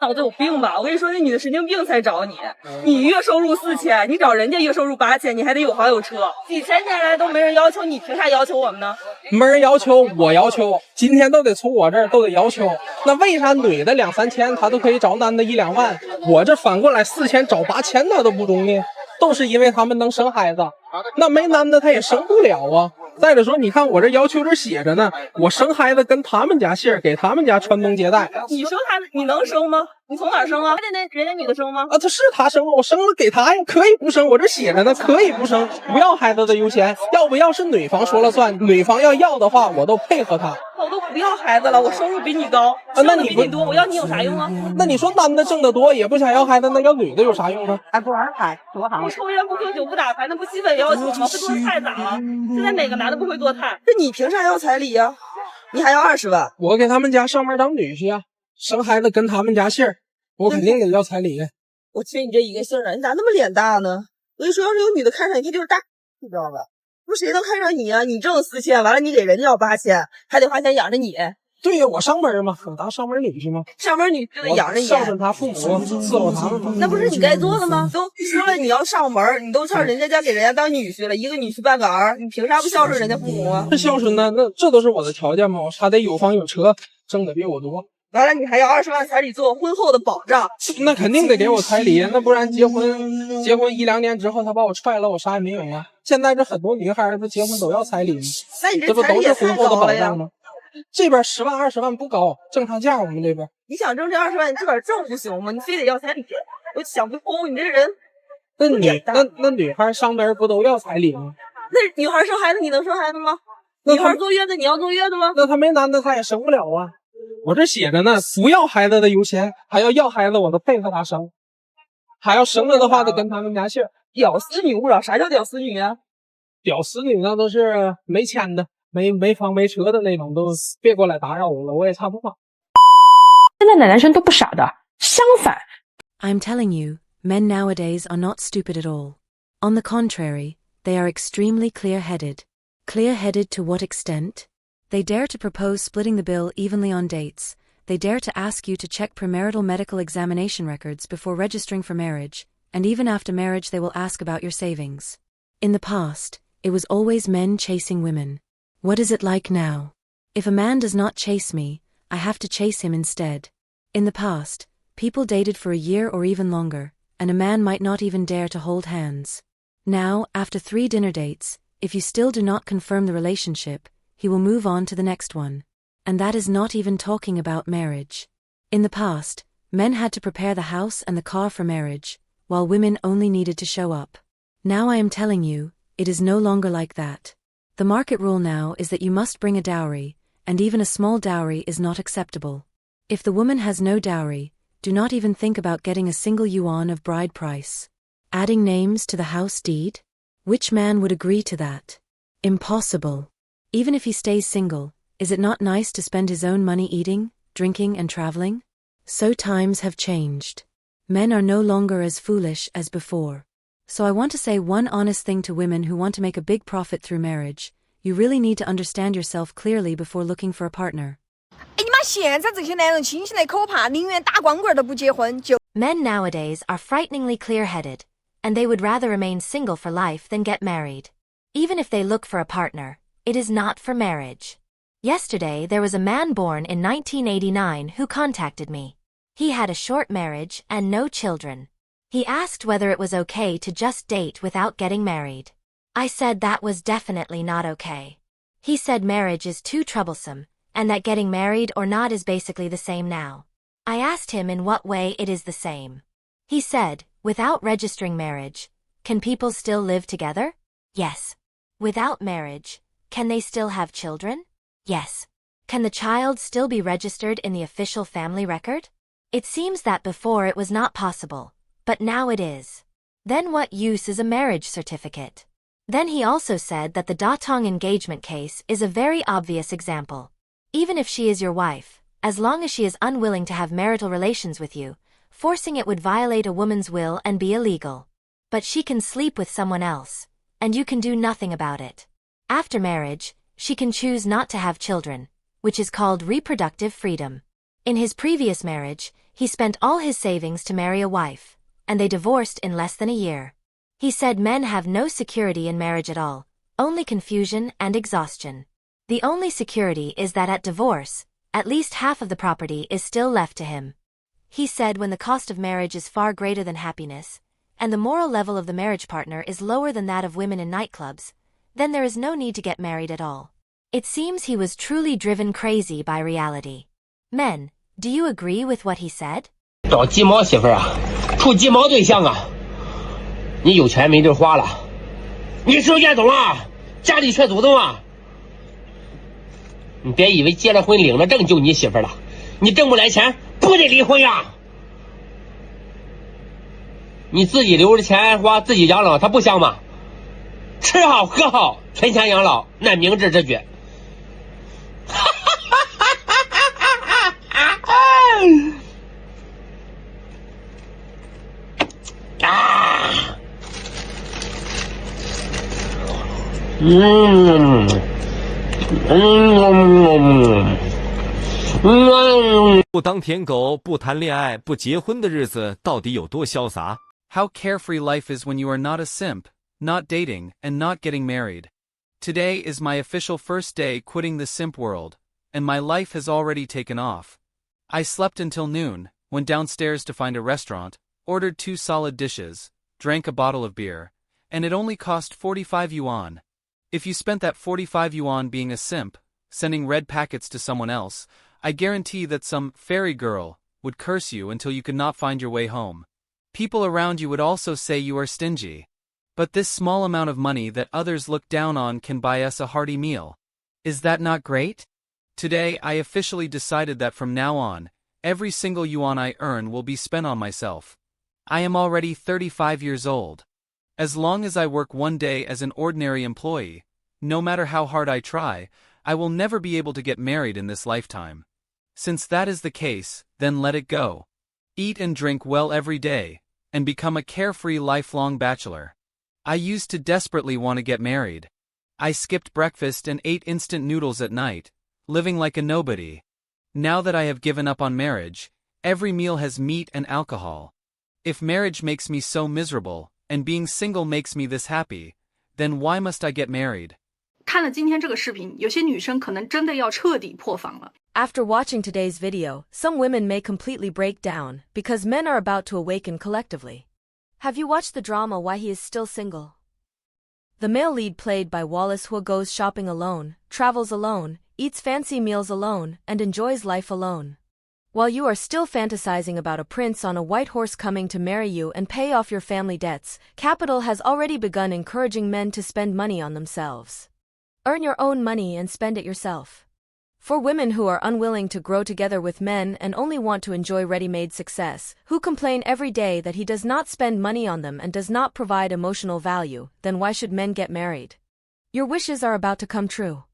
脑子有病吧？我跟你说，那女的神经病才找你。你月收入4000，你找人家月收入8000，你还得有房有车。几千年来都没人要求你，凭啥要求我们呢？没人要求，我要求，今天都得从我这儿都得要求。那为啥女的2、3千她都可以找男的1、2万，我这反过来4000找8000她都不容易？都是因为他们能生孩子，那没男的他也生不了啊。再者说，你看我这要求这写着呢，我生孩子跟他们家姓，给他们家传宗接代。你生孩子，你能生吗？你从哪儿生啊？还得那人家女的生吗？啊，他是他生，我生了给他呀，可以不生，我这写着呢，可以不生，不要孩子的优先，要不要是女方说了算，女方要的话，我都配合他。我都不要孩子了，我收入比你高，那你比你多，我要你有啥用啊？那你说男的挣得多也不想要孩子，那要女的有啥用啊？还不玩牌，多好！不抽烟不喝酒不打牌，那不基本要求吗？会做菜咋了？现在哪个男的不会做菜？这你凭啥要彩礼呀？你还要20万？我给他们家上门当女婿啊，生孩子跟他们家姓，我肯定得要彩礼。我缺你这一个姓啊，你咋那么脸大呢？我跟你说，要是有女的看上你，她就是大，你知道吧？不谁能看上你啊？你挣4000，完了你给人家要8000，还得花钱养着你。对呀，我上门嘛，我当上门女婿嘛，上门女就得养着你，孝顺他父母，伺候他们嘛。那不是你该做的吗？都说了你要上门，你都上人家家给人家当女婿了，一个女婿半个儿，你凭啥不孝顺人家父母啊？这孝顺呢，那这都是我的条件嘛，我还得有房有车，挣的比我多。完了，你还要20万彩礼做婚后的保障，那肯定得给我彩礼，那不然结婚1、2年之后他把我踹了，我啥也没有啊。现在这很多女孩子结婚都要彩礼，那你这不都是婚后的保障吗？吗？这边10万20万不高，正常价我们这边。你想挣这20万，你自个儿挣不行吗？你非得要彩礼，我想不通，你这人。那女孩上门不都要彩礼吗？那女孩生孩子，你能生孩子吗？女孩坐月子，你要坐月子吗？那她没男的，她也生不了啊。我这写着呢，不要孩子的优先，还要孩子我都配合他生，还要生了的话得跟他们家姓。屌丝女不知道啥叫屌丝女啊？屌丝女那都是没钱的。没房没车的那种，都别过来打扰我了，我也差不多。现在的男生都不傻的，相反。I'm telling you, men nowadays are not stupid at all. On the contrary, they are extremely clear-headed. Clear-headed to what extent? They dare to propose splitting the bill evenly on dates. They dare to ask you to check premarital medical examination records before registering for marriage, and even after marriage they will ask about your savings. In the past, it was always men chasing women. What is it like now? If a man does not chase me, I have to chase him instead. In the past, people dated for a year or even longer, and a man might not even dare to hold hands. Now, after 3 dinner dates, if you still do not confirm the relationship, he will move on to the next one. And that is not even talking about marriage. In the past, men had to prepare the house and the car for marriage, while women only needed to show up. Now I am telling you, it is no longer like that. The market rule now is that you must bring a dowry, and even a small dowry is not acceptable. If the woman has no dowry, do not even think about getting a single yuan of bride price. Adding names to the house deed? Which man would agree to that? Impossible. Even if he stays single, is it not nice to spend his own money eating, drinking and traveling? So times have changed. Men are no longer as foolish as before. So I want to say one honest thing to women who want to make a big profit through marriage. You really need to understand yourself clearly before looking for a partner. Men nowadays are frighteningly clear-headed, and they would rather remain single for life than get married. Even if they look for a partner, it is not for marriage. Yesterday there was a man born in 1989 who contacted me. He had a short marriage and no children. He asked whether it was okay to just date without getting married. I said that was definitely not okay. He said marriage is too troublesome, and that getting married or not is basically the same now. I asked him in what way it is the same. He said, without registering marriage, can people still live together? Yes. Without marriage, can they still have children? Yes. Can the child still be registered in the official family record? It seems that before it was not possible. But now it is. Then what use is a marriage certificate? Then he also said that the Datong engagement case is a very obvious example. Even if she is your wife, as long as she is unwilling to have marital relations with you, forcing it would violate a woman's will and be illegal. But she can sleep with someone else, and you can do nothing about it. After marriage, she can choose not to have children, which is called reproductive freedom. In his previous marriage, He spent all his savings to marry a wife, and they divorced in less than a year. He said men have no security in marriage at all, only confusion and exhaustion. The only security is that at divorce, at least half of the property is still left to him. He said when the cost of marriage is far greater than happiness, and the moral level of the marriage partner is lower than that of women in nightclubs, then there is no need to get married at all. It seems he was truly driven crazy by reality. Men, do you agree with what he said? 找鸡毛媳妇啊，处鸡毛对象啊！你有钱没地花了，你是不是验懂了？家里缺祖宗啊！你别以为结了婚领了证就你媳妇了，你挣不来钱不得离婚呀！你自己留着钱花，自己养老，它不香吗？吃好喝好，存钱养老，那明智之举。不当舔狗、不谈恋爱、不结婚的日子到底有多潇洒？ How carefree life is when you are not a simp, not dating, and not getting married. Today is my official first day quitting the simp world, and my life has already taken off. I slept until noon, went downstairs to find a restaurant, ordered 2 solid dishes, drank a bottle of beer, and it only cost 45 yuan. If you spent that 45 yuan being a simp, sending red packets to someone else, I guarantee that some fairy girl would curse you until you could not find your way home. People around you would also say you are stingy. But this small amount of money that others look down on can buy us a hearty meal. Is that not great? Today I officially decided that from now on, every single yuan I earn will be spent on myself. I am already 35 years old. As long as I work one day as an ordinary employee, no matter how hard I try, I will never be able to get married in this lifetime. Since that is the case, then let it go. Eat and drink well every day, and become a carefree lifelong bachelor. I used to desperately want to get married. I skipped breakfast and ate instant noodles at night, living like a nobody. Now that I have given up on marriage, every meal has meat and alcohol. If marriage makes me so miserable, and being single makes me this happy, then why must I get married? 看了今天这个视频，有些女生可能真的要彻底破防了。 After watching today's video, some women may completely break down because men are about to awaken collectively. Have you watched the drama Why He Is Still Single? The male lead played by Wallace Hu goes shopping alone, travels alone, eats fancy meals alone, and enjoys life alone. While you are still fantasizing about a prince on a white horse coming to marry you and pay off your family debts, Capital has already begun encouraging men to spend money on themselves. Earn your own money and spend it yourself. For women who are unwilling to grow together with men and only want to enjoy ready-made success, who complain every day that he does not spend money on them and does not provide emotional value, then why should men get married? Your wishes are about to come true.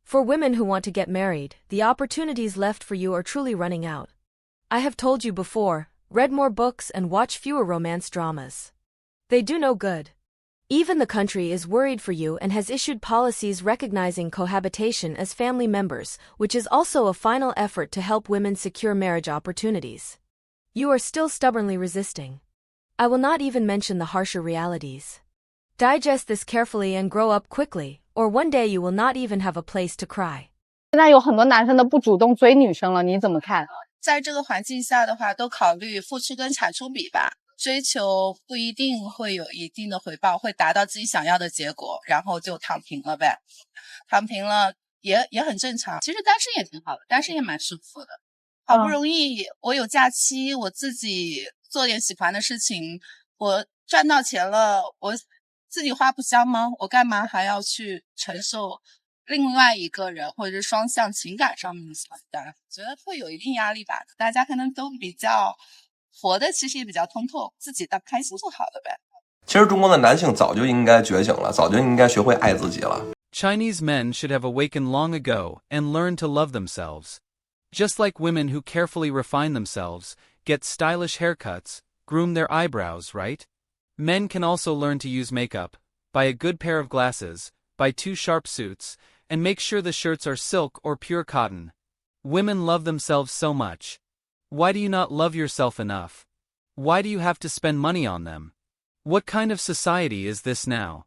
For women who want to get married, the opportunities left for you are truly running out. I have told you before, read more books and watch fewer romance dramas. They do no good. Even the country is worried for you and has issued policies recognizing cohabitation as family members, which is also a final effort to help women secure marriage opportunities. You are still stubbornly resisting. I will not even mention the harsher realities. Digest this carefully and grow up quickly, or one day you will not even have a place to cry. 现在有很多男生都不主动追女生了，你怎么看？在这个环境下的话，都考虑付出跟产出比吧。追求不一定会有一定的回报，会达到自己想要的结果，然后就躺平了呗。躺平了也很正常。其实单身也挺好的，单身也蛮舒服的。好不容易我有假期，我自己做点喜欢的事情，我赚到钱了，我自己花不香吗？我干嘛还要去承受另外一个人或者是双向情感上面的负担？觉得会有一定压力吧。大家可能都比较活的其实也比较通透，自己的开心就好了呗。其实中国的男性早就应该觉醒了，早就应该学会爱自己了。 Chinese men should have awakened long ago and learned to love themselves. Just like women who carefully refine themselves, get stylish haircuts, groom their eyebrows, right? Men can also learn to use makeup, buy a good pair of glasses, buy 2 sharp suits, and make sure the shirts are silk or pure cotton. Women love themselves so much. Why do you not love yourself enough? Why do you have to spend money on them? What kind of society is this now?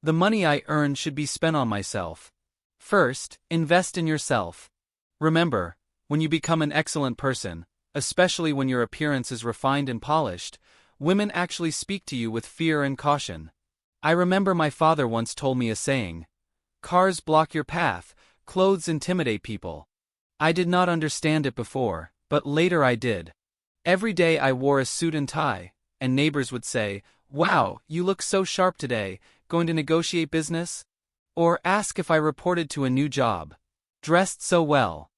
The money I earn should be spent on myself. First, invest in yourself. Remember, when you become an excellent person, especially when your appearance is refined and polished, women actually speak to you with fear and caution. I remember my father once told me a saying, "Cars block your path, clothes intimidate people." I did not understand it before, but later I did. Every day I wore a suit and tie, and neighbors would say, "Wow, you look so sharp today, going to negotiate business?" Or ask if I reported to a new job. Dressed so well.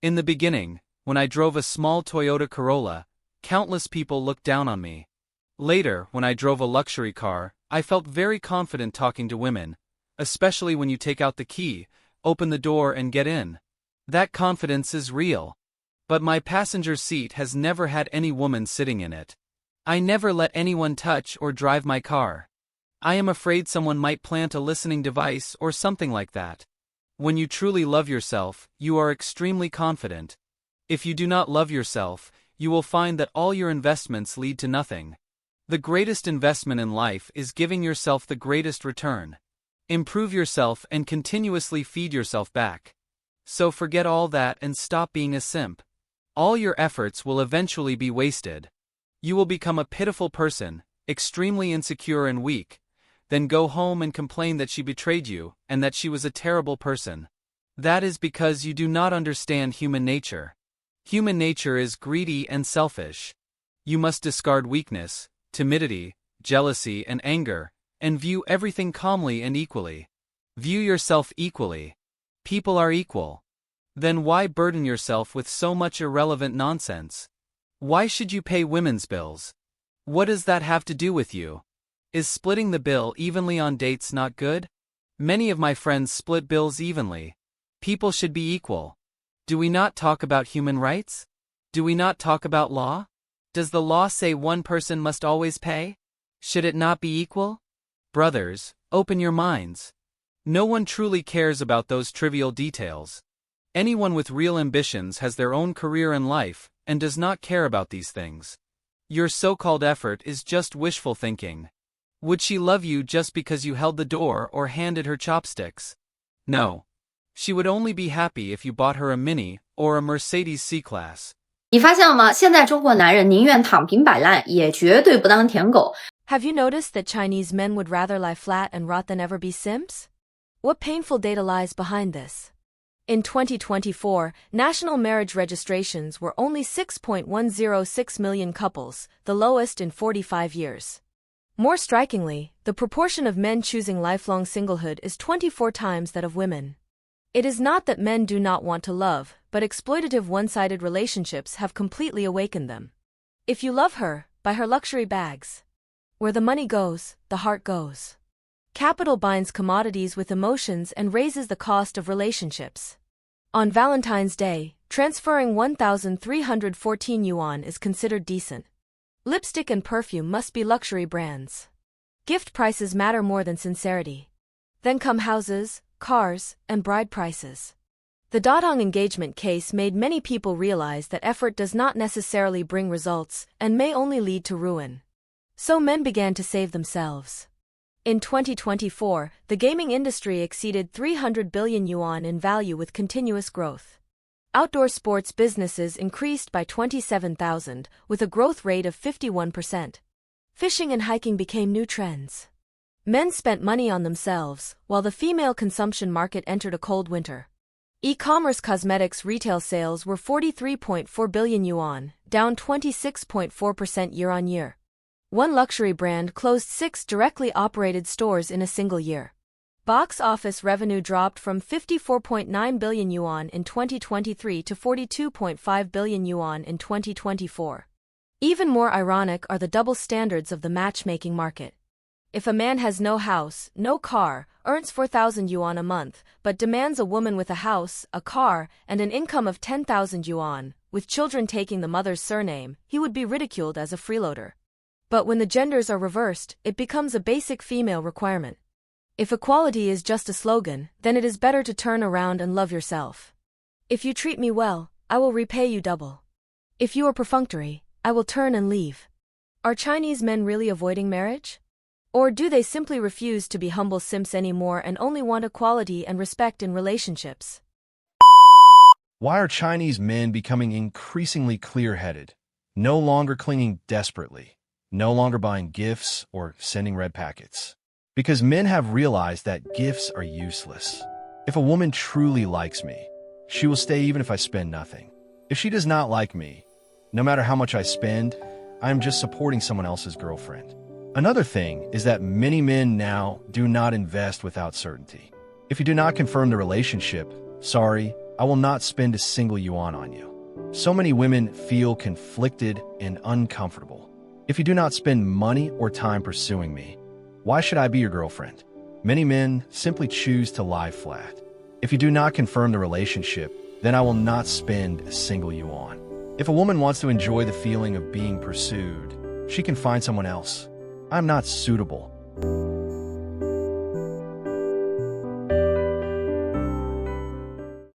In the beginning, when I drove a small Toyota Corolla, countless people looked down on me. Later, when I drove a luxury car, I felt very confident talking to women, especially when you take out the key, open the door and get in. That confidence is real. But my passenger seat has never had any woman sitting in it. I never let anyone touch or drive my car. I am afraid someone might plant a listening device or something like that. When you truly love yourself, you are extremely confident. If you do not love yourself, you will find that all your investments lead to nothing. The greatest investment in life is giving yourself the greatest return. Improve yourself and continuously feed yourself back. So forget all that and stop being a simp. All your efforts will eventually be wasted. You will become a pitiful person, extremely insecure and weak, then go home and complain that she betrayed you and that she was a terrible person. That is because you do not understand human nature. Human nature is greedy and selfish. You must discard weakness, timidity, jealousy and anger, and view everything calmly and equally. View yourself equally. People are equal. Then why burden yourself with so much irrelevant nonsense? Why should you pay women's bills? What does that have to do with you? Is splitting the bill evenly on dates not good? Many of my friends split bills evenly. People should be equal. Do we not talk about human rights? Do we not talk about law? Does the law say one person must always pay? Should it not be equal? Brothers, open your minds. No one truly cares about those trivial details. Anyone with real ambitions has their own career in life and does not care about these things. Your so-called effort is just wishful thinking. Would she love you just because you held the door or handed her chopsticks? No. She would only be happy if you bought her a Mini or a Mercedes C-Class. 你发现了吗？现在中国男人宁愿躺平摆烂，也绝对不当舔狗。 Have you noticed that Chinese men would rather lie flat and rot than ever be simps? What painful data lies behind this? In 2024, national marriage registrations were only 6.106 million couples, the lowest in 45 years. More strikingly, the proportion of men choosing lifelong singlehood is 24 times that of women. It is not that men do not want to love, but exploitative one-sided relationships have completely awakened them. If you love her, buy her luxury bags. Where the money goes, the heart goes. Capital binds commodities with emotions and raises the cost of relationships. On Valentine's Day, transferring 1,314 yuan is considered decent. Lipstick and perfume must be luxury brands. Gift prices matter more than sincerity. Then come houses, cars, and bride prices. The Dadong engagement case made many people realize that effort does not necessarily bring results and may only lead to ruin. So men began to save themselves. In 2024, the gaming industry exceeded 300 billion yuan in value with continuous growth. Outdoor sports businesses increased by 27,000, with a growth rate of 51%. Fishing and hiking became new trends. Men spent money on themselves, while the female consumption market entered a cold winter. E-commerce cosmetics retail sales were 43.4 billion yuan, down 26.4% year-on-year. One luxury brand closed 6 directly operated stores in a single year. Box office revenue dropped from 54.9 billion yuan in 2023 to 42.5 billion yuan in 2024. Even more ironic are the double standards of the matchmaking market. If a man has no house, no car, earns 4,000 yuan a month, but demands a woman with a house, a car, and an income of 10,000 yuan, with children taking the mother's surname, he would be ridiculed as a freeloader. But when the genders are reversed, it becomes a basic female requirement. If equality is just a slogan, then it is better to turn around and love yourself. If you treat me well, I will repay you double. If you are perfunctory, I will turn and leave. Are Chinese men really avoiding marriage? Or do they simply refuse to be humble simps anymore and only want equality and respect in relationships? Why are Chinese men becoming increasingly clear-headed, no longer clinging desperately, no longer buying gifts or sending red packets? Because men have realized that gifts are useless. If a woman truly likes me, she will stay even if I spend nothing. If she does not like me, no matter how much I spend, I am just supporting someone else's girlfriend. Another thing is that many men now do not invest without certainty. If you do not confirm the relationship, sorry, I will not spend a single yuan on you. So many women feel conflicted and uncomfortable. If you do not spend money or time pursuing me, why should I be your girlfriend? Many men simply choose to lie flat. If you do not confirm the relationship, then I will not spend a single yuan. If a woman wants to enjoy the feeling of being pursued, she can find someone else. I'm not suitable.